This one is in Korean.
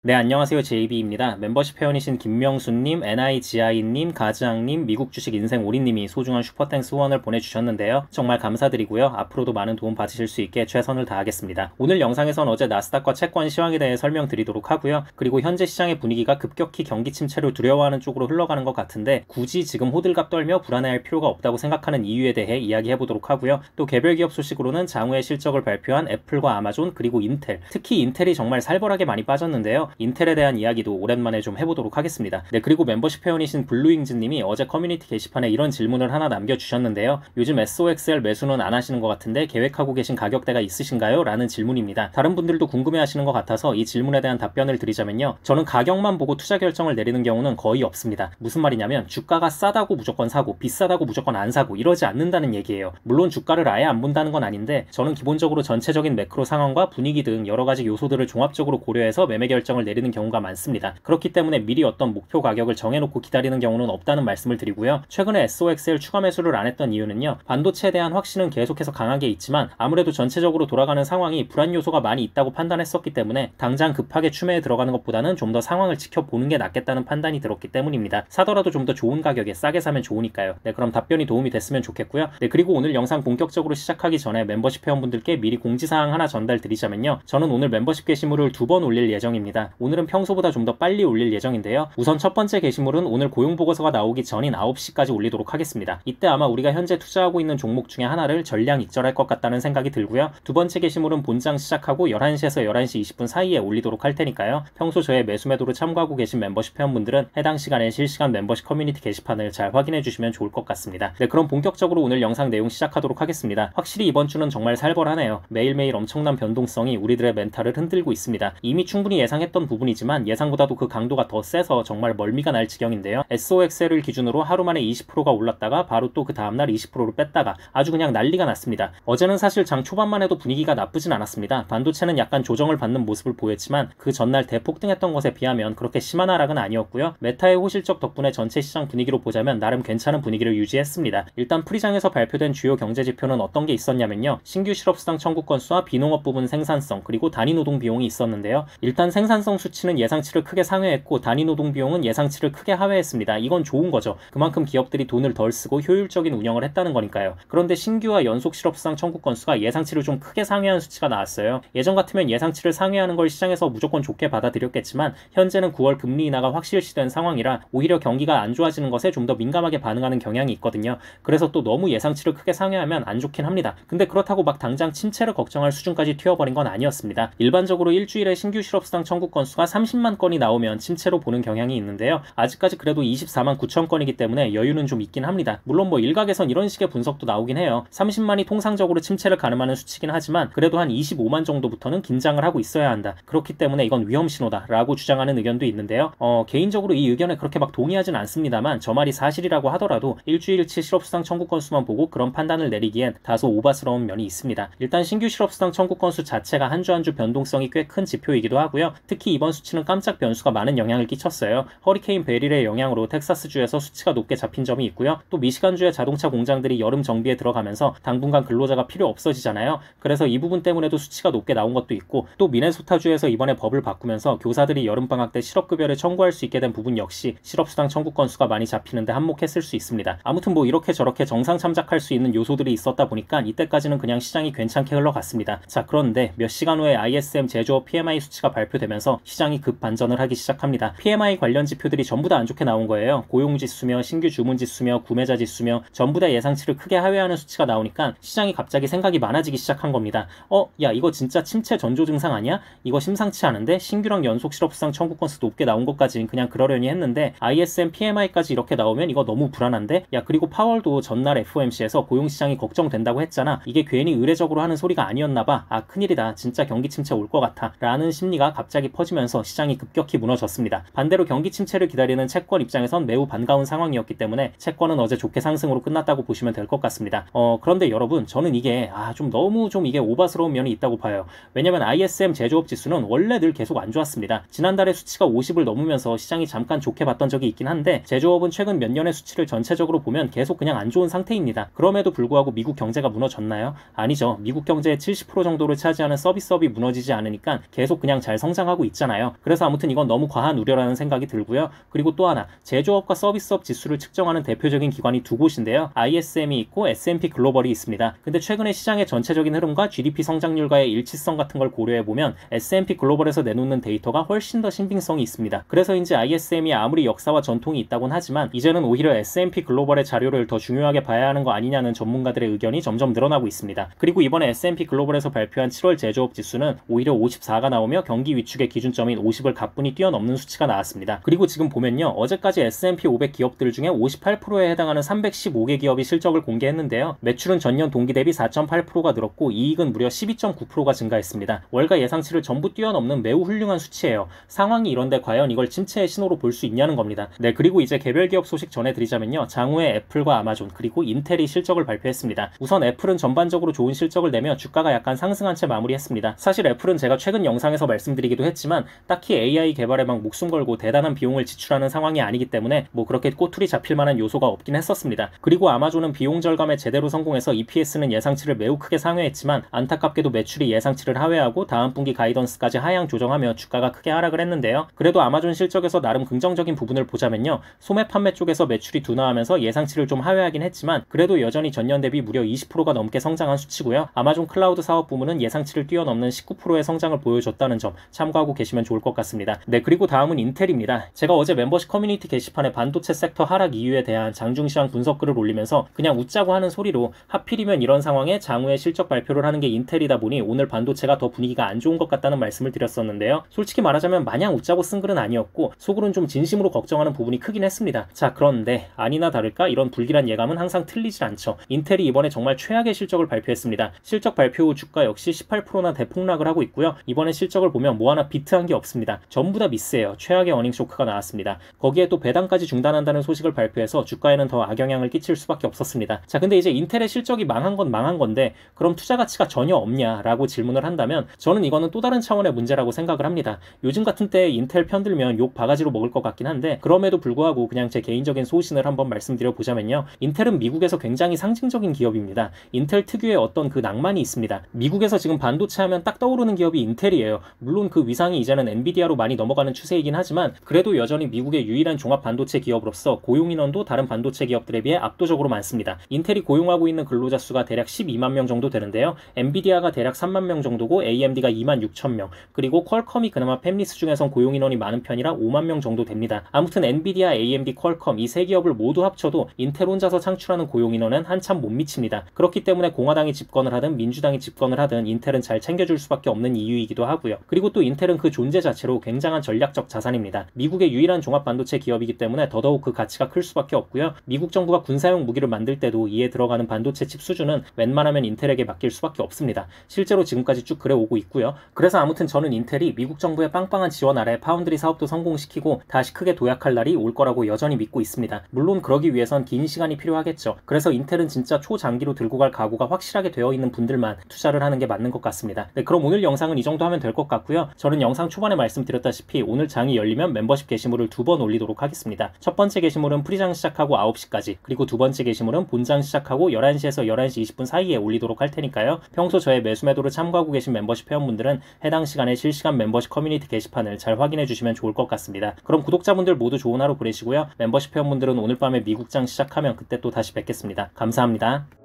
네, 안녕하세요. JB입니다. 멤버십 회원이신 김명수님, NIGI님, 가즈앙님, 미국 주식 인생 오리님이 소중한 슈퍼땡스 후원을 보내주셨는데요. 정말 감사드리고요. 앞으로도 많은 도움 받으실 수 있게 최선을 다하겠습니다. 오늘 영상에선 어제 나스닥과 채권 시황에 대해 설명드리도록 하고요. 그리고 현재 시장의 분위기가 급격히 경기 침체를 두려워하는 쪽으로 흘러가는 것 같은데 굳이 지금 호들갑 떨며 불안해할 필요가 없다고 생각하는 이유에 대해 이야기해보도록 하고요. 또 개별 기업 소식으로는 장후의 실적을 발표한 애플과 아마존 그리고 인텔, 특히 인텔이 정말 살벌하게 많이 빠졌는데요. 인텔에 대한 이야기도 오랜만에 좀 해보도록 하겠습니다. 네, 그리고 멤버십 회원이신 블루잉즈님이 어제 커뮤니티 게시판에 이런 질문을 하나 남겨주셨는데요. 요즘 SOXL 매수는 안 하시는 것 같은데 계획하고 계신 가격대가 있으신가요? 라는 질문입니다. 다른 분들도 궁금해 하시는 것 같아서 이 질문에 대한 답변을 드리자면요. 저는 가격만 보고 투자 결정을 내리는 경우는 거의 없습니다. 무슨 말이냐면 주가가 싸다고 무조건 사고 비싸다고 무조건 안 사고 이러지 않는다는 얘기예요. 물론 주가를 아예 안 본다는 건 아닌데 저는 기본적으로 전체적인 매크로 상황과 분위기 등 여러 가지 요소들을 종합적으로 고려해서 매매 결정을 내리는 경우가 많습니다. 그렇기 때문에 미리 어떤 목표 가격을 정해놓고 기다리는 경우는 없다는 말씀을 드리고요. 최근에 SOXL 추가 매수를 안 했던 이유는요. 반도체에 대한 확신은 계속해서 강하게 있지만 아무래도 전체적으로 돌아가는 상황이 불안 요소가 많이 있다고 판단했었기 때문에 당장 급하게 추매에 들어가는 것보다는 좀 더 상황을 지켜보는 게 낫겠다는 판단이 들었기 때문입니다. 사더라도 좀 더 좋은 가격에 싸게 사면 좋으니까요. 네, 그럼 답변이 도움이 됐으면 좋겠고요. 네, 그리고 오늘 영상 본격적으로 시작하기 전에 멤버십 회원분들께 미리 공지사항 하나 전달드리자면요. 저는 오늘 멤버십 게시물을 2번 올릴 예정입니다. 오늘은 평소보다 좀 더 빨리 올릴 예정인데요. 우선 첫 번째 게시물은 오늘 고용보고서가 나오기 전인 9시까지 올리도록 하겠습니다. 이때 아마 우리가 현재 투자하고 있는 종목 중에 하나를 전량 익절할 것 같다는 생각이 들고요. 두 번째 게시물은 본장 시작하고 11시에서 11시 20분 사이에 올리도록 할 테니까요. 평소 저의 매수매도를 참고하고 계신 멤버십 회원분들은 해당 시간에 실시간 멤버십 커뮤니티 게시판을 잘 확인해 주시면 좋을 것 같습니다. 네, 그럼 본격적으로 오늘 영상 내용 시작하도록 하겠습니다. 확실히 이번 주는 정말 살벌하네요. 매일매일 엄청난 변동성이 우리들의 멘탈을 흔들고 있습니다. 이미 충분히 예상했던 부분이지만 예상보다도 그 강도가 더 세서 정말 멀미가 날 지경인데요. SOXL을 기준으로 하루 만에 20%가 올랐다가 바로 또 그 다음날 20%를 뺐다가 아주 그냥 난리가 났습니다. 어제는 사실 장 초반만 해도 분위기가 나쁘진 않았습니다. 반도체는 약간 조정을 받는 모습을 보였지만 그 전날 대폭등했던 것에 비하면 그렇게 심한 하락은 아니었고요. 메타의 호실적 덕분에 전체 시장 분위기로 보자면 나름 괜찮은 분위기를 유지했습니다. 일단 프리장에서 발표된 주요 경제지표는 어떤 게 있었냐면요. 신규 실업수당 청구 건수와 비농업 부분 생산성 그리고 단위노동 비용이 있었는데요. 일단 생산성 수치는 예상치를 크게 상회했고 단위노동 비용은 예상치를 크게 하회했습니다. 이건 좋은 거죠. 그만큼 기업들이 돈을 덜 쓰고 효율적인 운영을 했다는 거니까요. 그런데 신규와 연속 실업수당 청구 건수가 예상치를 좀 크게 상회한 수치가 나왔어요. 예전 같으면 예상치를 상회하는 걸 시장에서 무조건 좋게 받아들였겠지만 현재는 9월 금리 인하가 확실시된 상황이라 오히려 경기가 안 좋아지는 것에 좀 더 민감하게 반응하는 경향이 있거든요. 그래서 또 너무 예상치를 크게 상회하면 안 좋긴 합니다. 근데 그렇다고 막 당장 침체를 걱정할 수준까지 튀어버린 건 아니었습니다. 일반적으로 일주일에 신규 실업수당 청구 건수가 30만 건이 나오면 침체로 보는 경향이 있는데요. 아직까지 그래도 24만 9천 건이기 때문에 여유는 좀 있긴 합니다. 물론 뭐 일각에선 이런 식의 분석도 나오긴 해요. 30만이 통상적으로 침체를 가늠하는 수치긴 하지만 그래도 한 25만 정도부터는 긴장을 하고 있어야 한다. 그렇기 때문에 이건 위험 신호다 라고 주장하는 의견도 있는데요. 개인적으로 이 의견에 그렇게 막 동의하진 않습니다만 저 말이 사실이라고 하더라도 일주일치 실업수당 청구 건수만 보고 그런 판단을 내리기엔 다소 오바스러운 면이 있습니다. 일단 신규 실업수당 청구 건수 자체가 한 주 한 주 변동성이 꽤 큰 지표이기도 하고요. 특히 이번 수치는 깜짝 변수가 많은 영향을 끼쳤어요. 허리케인 베릴의 영향으로 텍사스주에서 수치가 높게 잡힌 점이 있고요. 또 미시간주의 자동차 공장들이 여름 정비에 들어가면서 당분간 근로자가 필요 없어지잖아요. 그래서 이 부분 때문에도 수치가 높게 나온 것도 있고 또 미네소타주에서 이번에 법을 바꾸면서 교사들이 여름방학 때 실업급여를 청구할 수 있게 된 부분 역시 실업수당 청구 건수가 많이 잡히는데 한몫했을 수 있습니다. 아무튼 뭐 이렇게 저렇게 정상 참작할 수 있는 요소들이 있었다 보니까 이때까지는 그냥 시장이 괜찮게 흘러갔습니다. 자, 그런데 몇 시간 후에 ISM 제조업 PMI 수치가 발표되면서 시장이 급 반전을 하기 시작합니다. PMI 관련 지표들이 전부 다 안 좋게 나온 거예요. 고용지수며 신규 주문지수며 구매자 지수며 전부 다 예상치를 크게 하회하는 수치가 나오니까 시장이 갑자기 생각이 많아지기 시작한 겁니다. 야, 이거 진짜 침체 전조 증상 아니야? 이거 심상치 않은데? 신규랑 연속 실업수당 청구 건수 높게 나온 것까지는 그냥 그러려니 했는데 ISM PMI까지 이렇게 나오면 이거 너무 불안한데? 야, 그리고 파월도 전날 FOMC에서 고용시장이 걱정된다고 했잖아. 이게 괜히 의례적으로 하는 소리가 아니었나봐. 아, 큰일이다. 진짜 경기 침체 올 것 같아. 라는 심리가 갑자기 퍼지면서 시장이 급격히 무너졌습니다. 반대로 경기 침체를 기다리는 채권 입장에선 매우 반가운 상황이었기 때문에 채권은 어제 좋게 상승으로 끝났다고 보시면 될 것 같습니다. 그런데 여러분, 저는 이게 너무 이게 오바스러운 면이 있다고 봐요. 왜냐면 ISM 제조업 지수는 원래 늘 계속 안 좋았습니다. 지난달에 수치가 50을 넘으면서 시장이 잠깐 좋게 봤던 적이 있긴 한데 제조업은 최근 몇 년의 수치를 전체적으로 보면 계속 그냥 안 좋은 상태입니다. 그럼에도 불구하고 미국 경제가 무너졌나요? 아니죠. 미국 경제의 70% 정도를 차지하는 서비스업이 무너지지 않으니까 계속 그냥 잘 성장하고 있잖아요. 그래서 아무튼 이건 너무 과한 우려라는 생각이 들고요. 그리고 또 하나, 제조업과 서비스업 지수를 측정하는 대표적인 기관이 두 곳인데요. ISM이 있고 S&P 글로벌이 있습니다. 근데 최근에 시장의 전체적인 흐름과 GDP 성장률과의 일치성 같은 걸 고려해보면 S&P 글로벌에서 내놓는 데이터가 훨씬 더 신빙성이 있습니다. 그래서인지 ISM이 아무리 역사와 전통이 있다곤 하지만 이제는 오히려 S&P 글로벌의 자료를 더 중요하게 봐야 하는 거 아니냐는 전문가들의 의견이 점점 늘어나고 있습니다. 그리고 이번에 S&P 글로벌에서 발표한 7월 제조업 지수는 오히려 54가 나오며 경기 위축의 기준점인 50을 가뿐히 뛰어넘는 수치가 나왔습니다. 그리고 지금 보면요, 어제까지 S&P 500 기업들 중에 58%에 해당하는 315개 기업이 실적을 공개했는데요. 매출은 전년 동기 대비 4.8%가 늘었고 이익은 무려 12.9%가 증가했습니다. 월가 예상치를 전부 뛰어넘는 매우 훌륭한 수치예요. 상황이 이런데 과연 이걸 침체의 신호로 볼 수 있냐는 겁니다. 네, 그리고 이제 개별 기업 소식 전해드리자면요, 장후에 애플과 아마존 그리고 인텔이 실적을 발표했습니다. 우선 애플은 전반적으로 좋은 실적을 내며 주가가 약간 상승한 채 마무리했습니다. 사실 애플은 제가 최근 영상에서 말씀드리기도 했지만 딱히 AI 개발에 막 목숨 걸고 대단한 비용을 지출하는 상황이 아니기 때문에 뭐 그렇게 꼬투리 잡힐 만한 요소가 없긴 했었습니다. 그리고 아마존은 비용 절감에 제대로 성공해서 EPS는 예상치를 매우 크게 상회했지만 안타깝게도 매출이 예상치를 하회하고 다음 분기 가이던스까지 하향 조정하며 주가가 크게 하락을 했는데요. 그래도 아마존 실적에서 나름 긍정적인 부분을 보자면요, 소매 판매 쪽에서 매출이 둔화하면서 예상치를 좀 하회하긴 했지만 그래도 여전히 전년 대비 무려 20%가 넘게 성장한 수치고요. 아마존 클라우드 사업 부문은 예상치를 뛰어넘는 19%의 성장을 보여줬다는 점 참고하고 계시면 좋을 것 같습니다. 네, 그리고 다음은 인텔입니다. 제가 어제 멤버십 커뮤니티 게시판에 반도체 섹터 하락 이유에 대한 장중시황 분석글을 올리면서 그냥 웃자고 하는 소리로 하필이면 이런 상황에 장후에 실적 발표를 하는 게 인텔이다 보니 오늘 반도체가 더 분위기가 안 좋은 것 같다는 말씀을 드렸었는데요. 솔직히 말하자면 마냥 웃자고 쓴 글은 아니었고 속으로는 좀 진심으로 걱정하는 부분이 크긴 했습니다. 자, 그런데 아니나 다를까 이런 불길한 예감은 항상 틀리질 않죠. 인텔이 이번에 정말 최악의 실적을 발표했습니다. 실적 발표 후 주가 역시 18%나 대폭락을 하고 있고요. 이번에 실적을 보면 뭐 하나 비트한 게 없습니다. 전부 다 미스예요. 최악의 어닝 쇼크가 나왔습니다. 거기에 또 배당까지 중단한다는 소식을 발표해서 주가에는 더 악영향을 끼칠 수밖에 없었습니다. 자, 근데 이제 인텔의 실적이 망한 건 망한 건데 그럼 투자 가치가 전혀 없냐라고 질문을 한다면 저는 이거는 또 다른 차원의 문제라고 생각을 합니다. 요즘 같은 때에 인텔 편들면 욕 바가지로 먹을 것 같긴 한데 그럼에도 불구하고 그냥 제 개인적인 소신을 한번 말씀드려 보자면요, 인텔은 미국에서 굉장히 상징적인 기업입니다. 인텔 특유의 어떤 그 낭만이 있습니다. 미국에서 지금 반도체 하면 딱 떠오르는 기업이 인텔이에요. 물론 그 위상이 이제는 엔비디아로 많이 넘어가는 추세이긴 하지만 그래도 여전히 미국의 유일한 종합 반도체 기업으로서 고용 인원도 다른 반도체 기업들에 비해 압도적으로 많습니다. 인텔이 고용하고 있는 근로자 수가 대략 12만 명 정도 되는데요. 엔비디아가 대략 3만 명 정도고 AMD가 2만 6천 명, 그리고 퀄컴이 그나마 팹리스 중에선 고용 인원이 많은 편이라 5만 명 정도 됩니다. 아무튼 엔비디아, AMD, 퀄컴 이 세 기업을 모두 합쳐도 인텔 혼자서 창출하는 고용 인원은 한참 못 미칩니다. 그렇기 때문에 공화당이 집권을 하든 민주당이 집권을 하든 인텔은 잘 챙겨줄 수밖에 없는 이유이기도 하고요. 그리고 또 인텔은 그 존재 자체로 굉장한 전략적 자산입니다. 미국의 유일한 종합 반도체 기업이기 때문에 더더욱 그 가치가 클 수밖에 없고요. 미국 정부가 군사용 무기를 만들 때도 이에 들어가는 반도체 칩 수준은 웬만하면 인텔에게 맡길 수밖에 없습니다. 실제로 지금까지 쭉 그래 오고 있고요. 그래서 아무튼 저는 인텔이 미국 정부의 빵빵한 지원 아래 파운드리 사업도 성공시키고 다시 크게 도약할 날이 올 거라고 여전히 믿고 있습니다. 물론 그러기 위해선 긴 시간이 필요하겠죠. 그래서 인텔은 진짜 초장기로 들고 갈 각오가 확실하게 되어 있는 분들만 투자를 하는 게 맞는 것 같습니다. 네, 그럼 오늘 영상은 이 정도 하면 될 것 같고요. 저는 영상 초반에 말씀드렸다시피 오늘 장이 열리면 멤버십 게시물을 2번 올리도록 하겠습니다. 첫 번째 게시물은 프리장 시작하고 9시까지, 그리고 두 번째 게시물은 본장 시작하고 11시에서 11시 20분 사이에 올리도록 할 테니까요. 평소 저의 매수 매도를 참고하고 계신 멤버십 회원분들은 해당 시간에 실시간 멤버십 커뮤니티 게시판을 잘 확인해 주시면 좋을 것 같습니다. 그럼 구독자분들 모두 좋은 하루 보내시고요. 멤버십 회원분들은 오늘 밤에 미국장 시작하면 그때 또 다시 뵙겠습니다. 감사합니다.